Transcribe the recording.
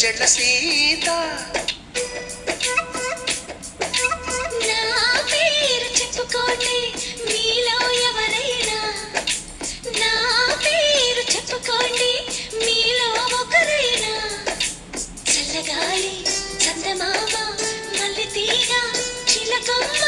చెళ్ళ సీత నా పేరు చెప్పుకోండి మీలో ఎవరైనా నా పేరు చెప్పుకోండి మీలో ఒకరైనా చల్లగాలి చందమామ మల్లె తీగ చిలకమ్మ